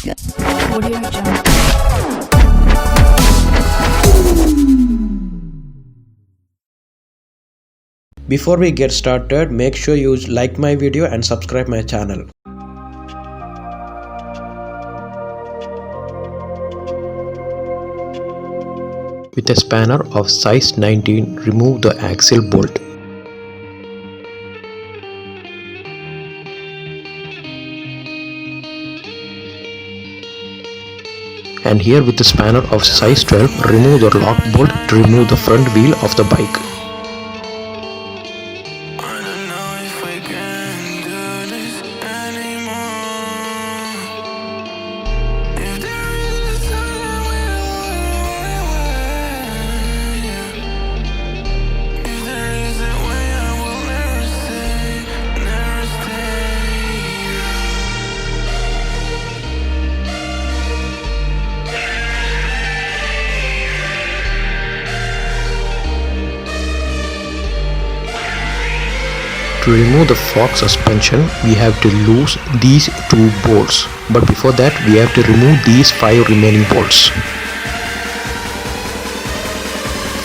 Audio Jungle. Before we get started, make sure you like my video and subscribe my channel. With a spanner of size 19, remove the axial bolt. And here with the spanner of size 12, remove the lock bolt to remove the front wheel of the bike. To remove the fork suspension, we have to loose these 2 bolts, but before that we have to remove these 5 remaining bolts.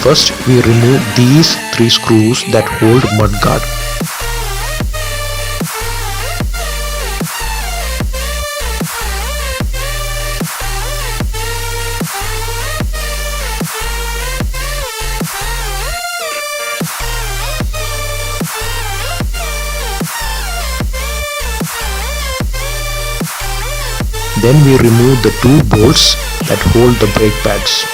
First we remove these 3 screws that hold mudguard. Then we remove the 2 bolts that hold the brake pads.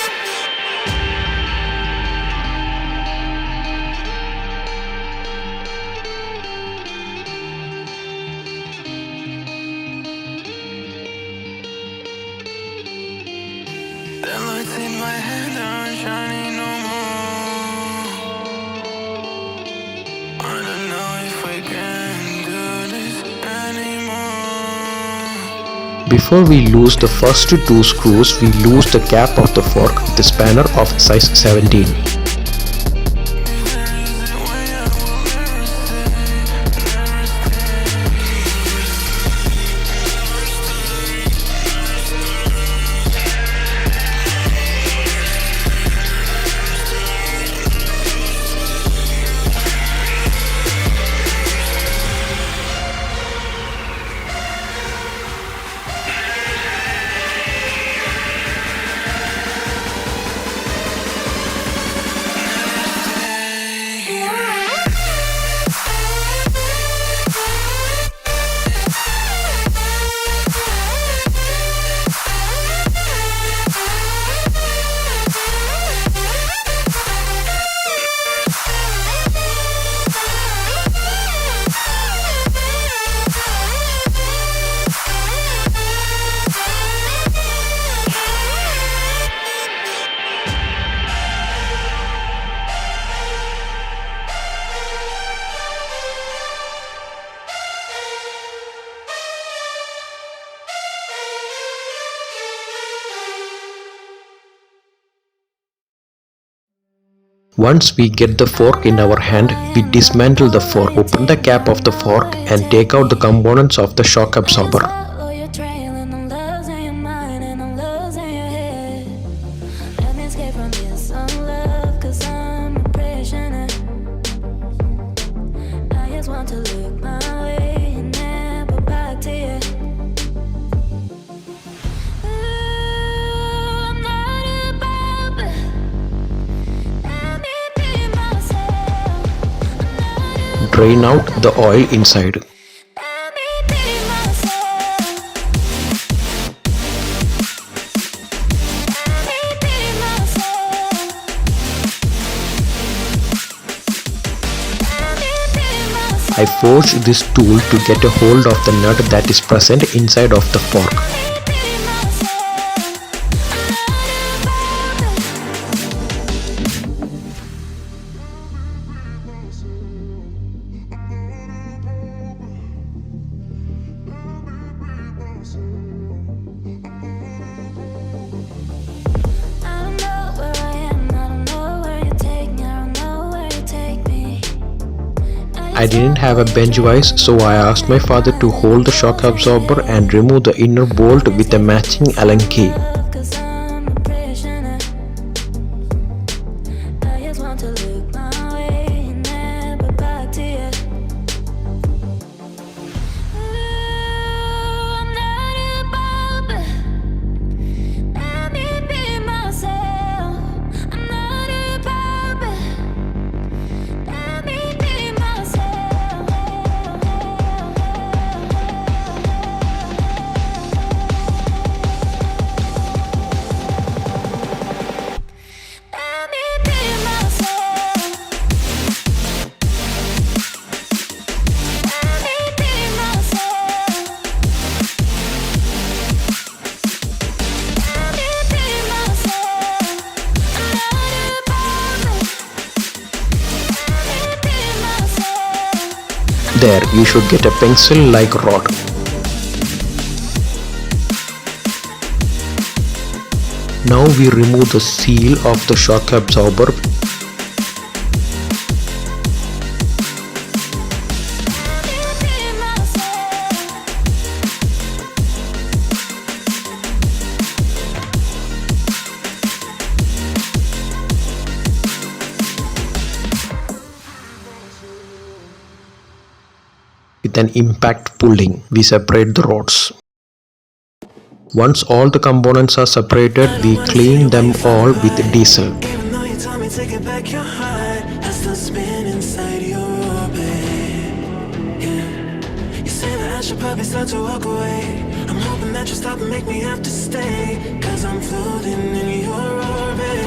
The lights in my head aren't shining no more. I don't know if we can do this anymore. Before we lose the first 2 screws, we lose the cap of the fork with a spanner of size 17. Once we get the fork in our hand, we dismantle the fork, open the cap of the fork and take out the components of the shock absorber. Drain out the oil inside. I forged this tool to get a hold of the nut that is present inside of the fork. I didn't have a bench vise, so I asked my father to hold the shock absorber and remove the inner bolt with a matching Allen key. There, you should get a pencil-like rod. Now we remove the seal of the shock absorber. With an impact pulling, we separate the rods. Once all the components are separated, we clean them all with diesel. Even though you told me to get back your heart, I still spin inside your orbit. Yeah. You say that I should probably start to walk away. I'm hoping that you'll stop and make me have to stay, 'cause I'm floating in your orbit.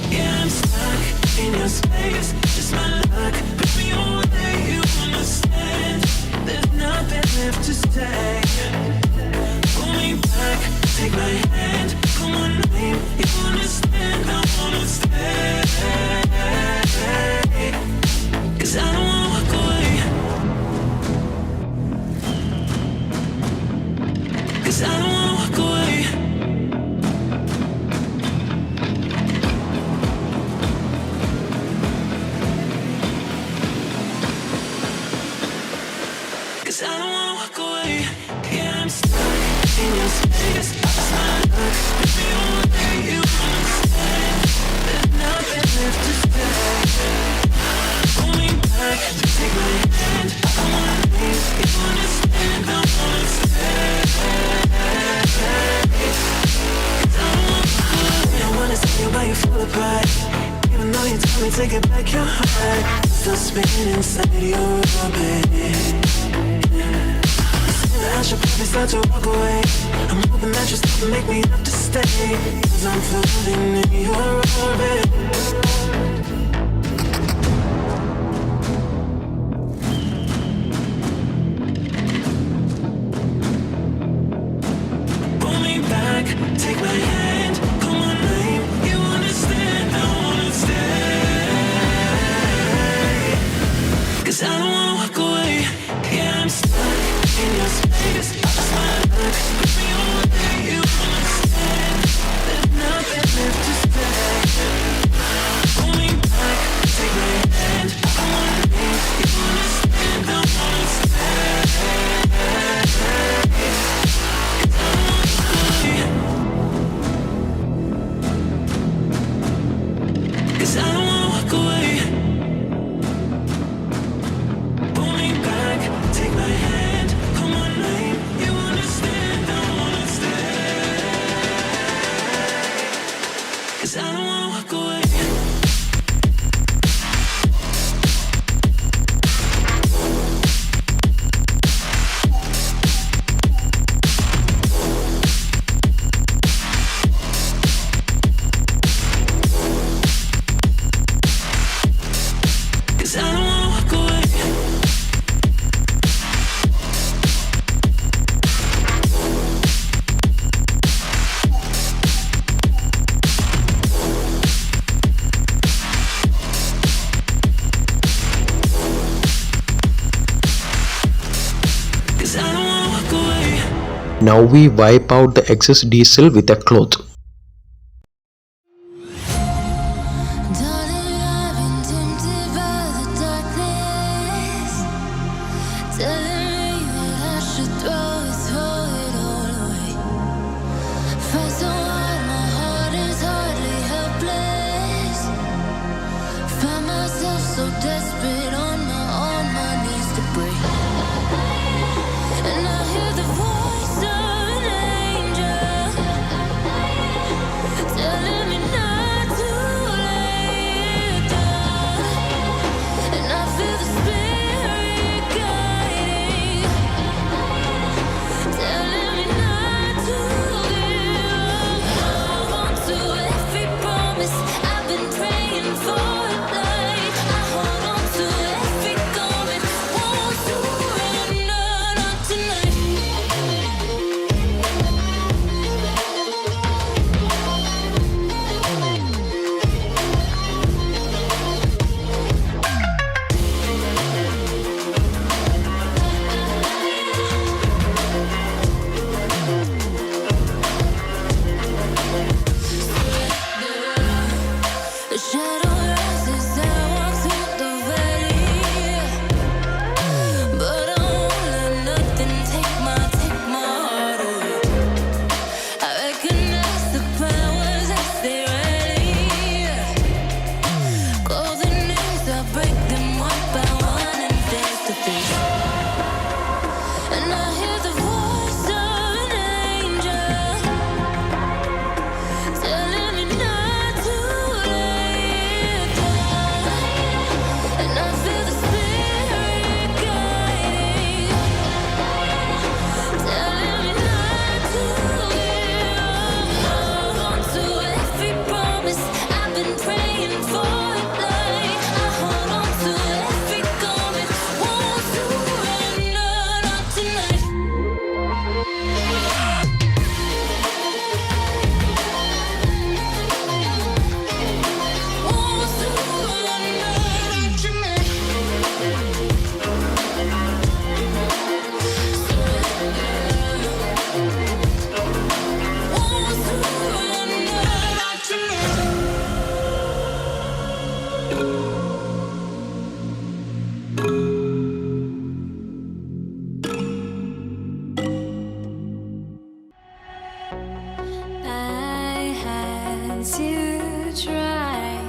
Yeah, I'm stuck in your space, just my luck. Put me away, you understand. There's nothing left to say. Pull me back, take my hand, call my name. You understand, I wanna stay. 'Cause I don't wanna walk away. 'Cause I don't wanna walk away. Cause I don't wanna walk away. Yeah, I'm stuck in your space. It's not luck, put me away, you understand. There's nothing left to say. Pull me back, take my hand, I wanna leave, you understand, I wanna stay. Cause I don't wanna walk away. I wanna see you while you fall apart. Even though you told me to get back your heart, still spinning inside your orbit. I should probably start to walk away. I'm hoping that you'll stop and make me have to stay, 'cause I'm floating in your orbit. Pull me back, take my hand, call my name. You understand, I wanna stay. 'Cause I don't wanna walk away. Yeah, I'm stuck in your space. It's my luck, put me away, you understand. There's nothing left to say. Pull me back, take my hand, I wanna leave, you understand, I wanna stay. 'Cause I don't wanna walk away. 'Cause I don't wanna walk away. Pull me back, take my hand, call my name. You understand, I wanna stay. 'Cause I don't wanna walk away. Cause I don't wanna walk away. Cause I don't wanna walk away. Now we wipe out the excess diesel with a cloth. Darling, I've been tempted by the darkness. telling me that I should throw it all away. Fight so hard, my heart is hardly helpless. Find myself so desperate on my knees to break. And I hear the voice of an angel telling me not to lay it down. And I feel the spirit guiding, telling me not to give up. Hold on to every promise I've been praying for at night. I hold on to every garment, won't surrender, not tonight. The shadow rises, I walk through the valley, but I won't let nothing take my heart away. I recognize the powers as they rally. Call the names, I break them one by one and face to face. And I hear the voice of an angel telling me not to lay it down. And I feel the spirit guiding, telling me not to give up. Hold on to every promise I've been praying for at night. I hold on to every garment, won't surrender, not tonight. Won't surrender, not tonight. Won't surrender, not tonight. I had to try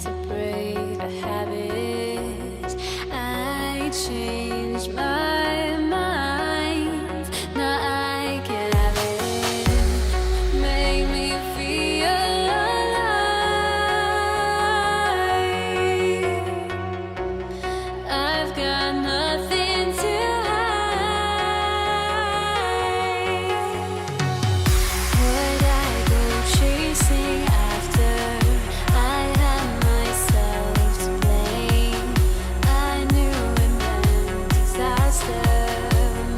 to break the habit. I changed my mind. Now I can have it. Make me feel alive. I've got nothing to hide. Would I go chasing after? I had myself to blame. I knew it meant disaster.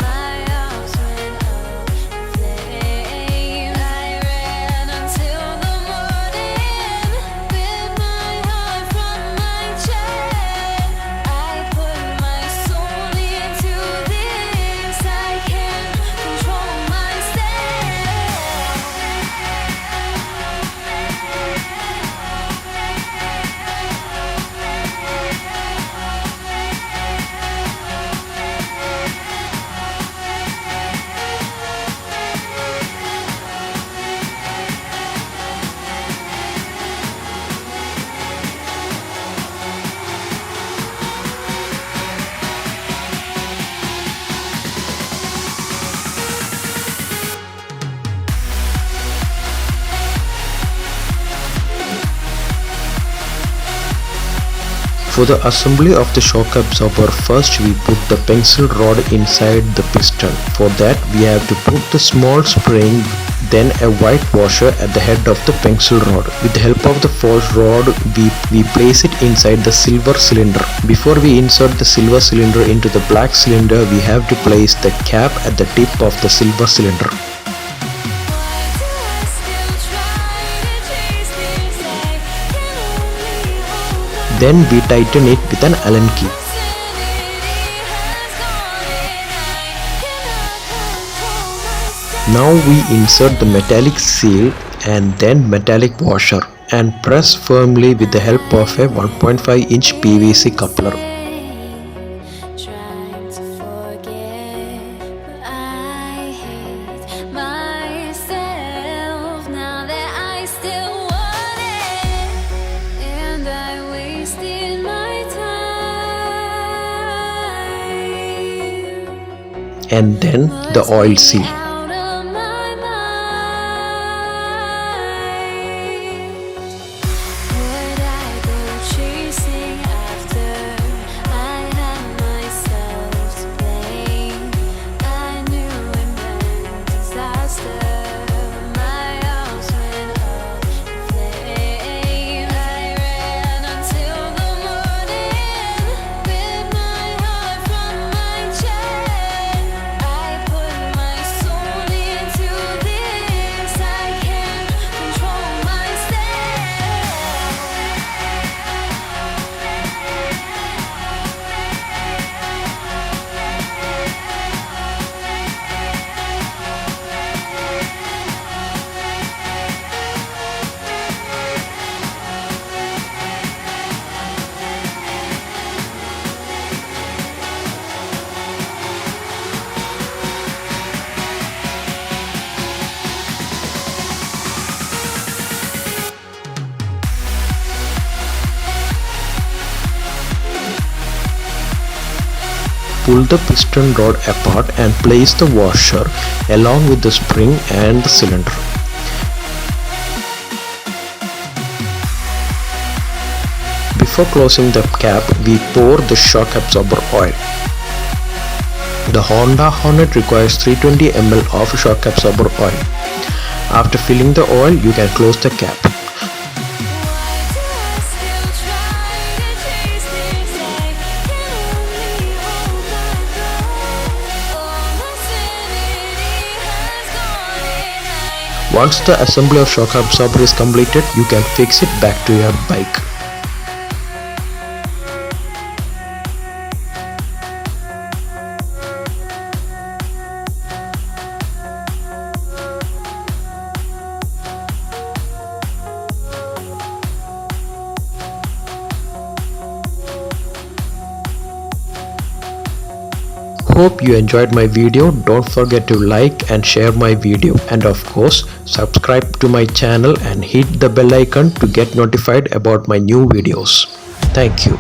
My arms went up in flames. I ran until the morning, with my heart from my chest. I put my soul into this. I can't control For the assembly of the shock absorber, first we put the pencil rod inside the piston. For that we have to put the small spring, then a white washer at the head of the pencil rod. With the help of the force rod, we place it inside the silver cylinder. Before we insert the silver cylinder into the black cylinder, we have to place the cap at the tip of the silver cylinder. Then we tighten it with an Allen key. Now we insert the metallic seal and then metallic washer and press firmly with the help of a 1.5-inch PVC coupler. Trying to and then the oil seal. Out of my mind. Would I go chasing after? I had myself to blame. I knew it meant disaster. My house went up in flames. I ran until the morning with my heart from my chest. I put my soul into this. I can't control myself. Pull the piston rod apart and place the washer along with the spring and the cylinder. Before closing the cap, we pour the shock absorber oil. The Honda Hornet requires 320 ml of shock absorber oil. After filling the oil, you can close the cap. Why do I still try to chase this? I can only hold my breath. All my sanity has gone at night. Once the assembly of shock absorber is completed, you can fix it back to your bike. Hope you enjoyed my video. Don't forget to like and share my video, and of course subscribe to my channel and hit the bell icon to get notified about my new videos. Thank you.